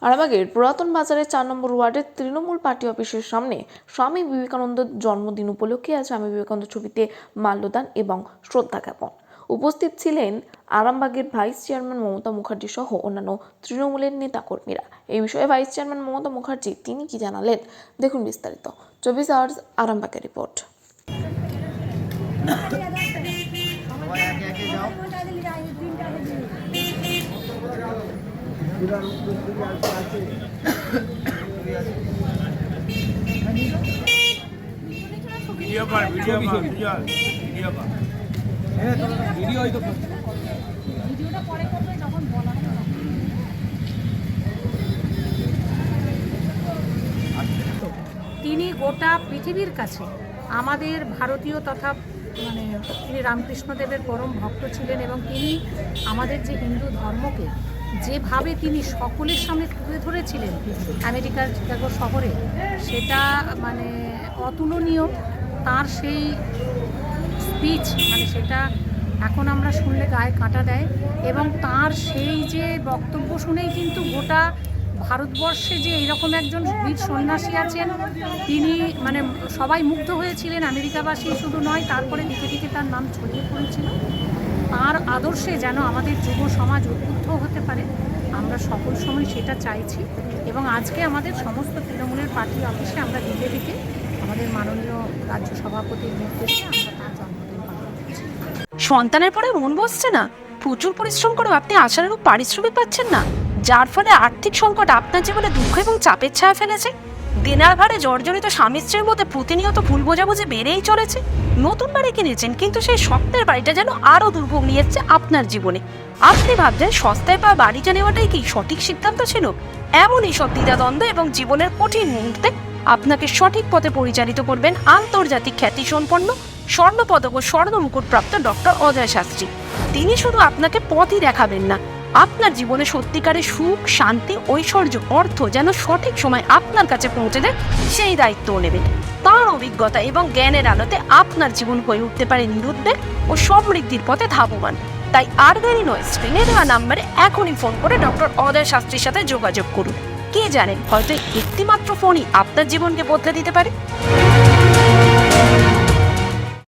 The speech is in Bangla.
আরামবাগের পুরাতন বাজারের 4 নম্বর ওয়ার্ডের তৃণমূল পার্টি অফিসের সামনে স্বামী বিবেকানন্দের জন্মদিন উপলক্ষে আজ স্বামী বিবেকানন্দ ছবিতে মাল্যদান এবং শ্রদ্ধা জ্ঞাপন। উপস্থিত ছিলেন আরামবাগের ভাইস চেয়ারম্যান মমতা মুখার্জি সহ অন্যান্য তৃণমূলের নেতাকর্মীরা। এই বিষয়ে ভাইস চেয়ারম্যান মমতা মুখার্জি তিনি কি জানালেন দেখুন বিস্তারিত। 24 আওয়ার্স আরামবাগের রিপোর্ট। তিনি গোটা পৃথিবীর কাছে আমাদের ভারতীয় তথা তিনি রামকৃষ্ণদেবের পরম ভক্ত ছিলেন এবং তিনি আমাদের যে হিন্দু ধর্মকে যেভাবে তিনি সকলের সামনে তুলে ধরেছিলেন আমেরিকার চিকাগো শহরে, সেটা অতুলনীয়। তার সেই স্পিচ সেটা এখন আমরা শুনলে গায়ে কাঁটা দেয় এবং তার সেই যে বক্তব্য শুনেই কিন্তু গোটা ভারতবর্ষে যে এইরকম একজন বীর সন্ন্যাসী আছেন তিনি সবাই মুগ্ধ হয়েছিলেন। আমেরিকাবাসী শুধু নয়, তারপরে দিকে দিকে তার নাম ছড়িয়ে পড়েছিল। তার আদর্শে যেন আমাদের যুব সমাজ উদ্বুদ্ধ হতে পারে, আমরা সকল সময় সেটা চাইছি এবং আজকে আমাদের সমস্ত তৃণমূলের পার্টি অফিসে আমরা দিকে দিকে আমাদের মাননীয় রাজ্য সভাপতির নির্দেশে আমরা তার জন্মদিন পালন করছি। সন্তানের পরে মন বসছে না, প্রচুর পরিশ্রম করেও আপনি আশানুরূপ পারিশ্রমিক পাচ্ছেন না, যার ফলে আর্থিক সংকট আপনার জীবনে দুঃখ এবং চাপের ছায়া ফেলেছে। দিনার ভারে জর্জরিত স্বামী স্ত্রীর মধ্যে প্রতিনিয়ত ভুল বোঝাবুঝি বেড়েই চলেছে। নতুন বাড়ি কিনেছেন, কিন্তু সেই স্বপ্নের বাড়িটা যেন আরও দুর্ভোগ নিয়ে এসছে আপনার জীবনে। আপনি ভাবছেন সস্তায় পাওয়া বাড়িটা নেওয়াটাই কি সঠিক সিদ্ধান্ত ছিল? এমনই সব দ্বিধাদ্বন্দ্ব এবং জীবনের কঠিন মুহূর্তে আপনাকে সঠিক পথে পরিচালিত করবেন আন্তর্জাতিক খ্যাতিসম্পন্ন স্বর্ণপদক ও স্বর্ণ মুকুটপ্রাপ্ত ডক্টর অজয় শাস্ত্রী। তিনি শুধু আপনাকে পথই দেখাবেন না, আপনার জীবনে সত্যিকারের সুখ, শান্তি, ঐশ্বর্য, অর্থ যেন সঠিক সময় আপনার কাছে পৌঁছে দেন সেই দায়িত্বও নেবেন। তাঁর অভিজ্ঞতা এবং জ্ঞানের আলোতে আপনার জীবন হয়ে উঠতে পারে নিরুদ্বেগ ও সমৃদ্ধির পথে ধাবমান। তাই আর দেরি নয়, স্ক্রিনে দেওয়া নাম্বারে এখনই ফোন করে ডক্টর অজয় শাস্ত্রীর সাথে যোগাযোগ করুন। কে জানেন, হয়তো একটিমাত্র ফোনই আপনার জীবনকে বদলে দিতে পারে।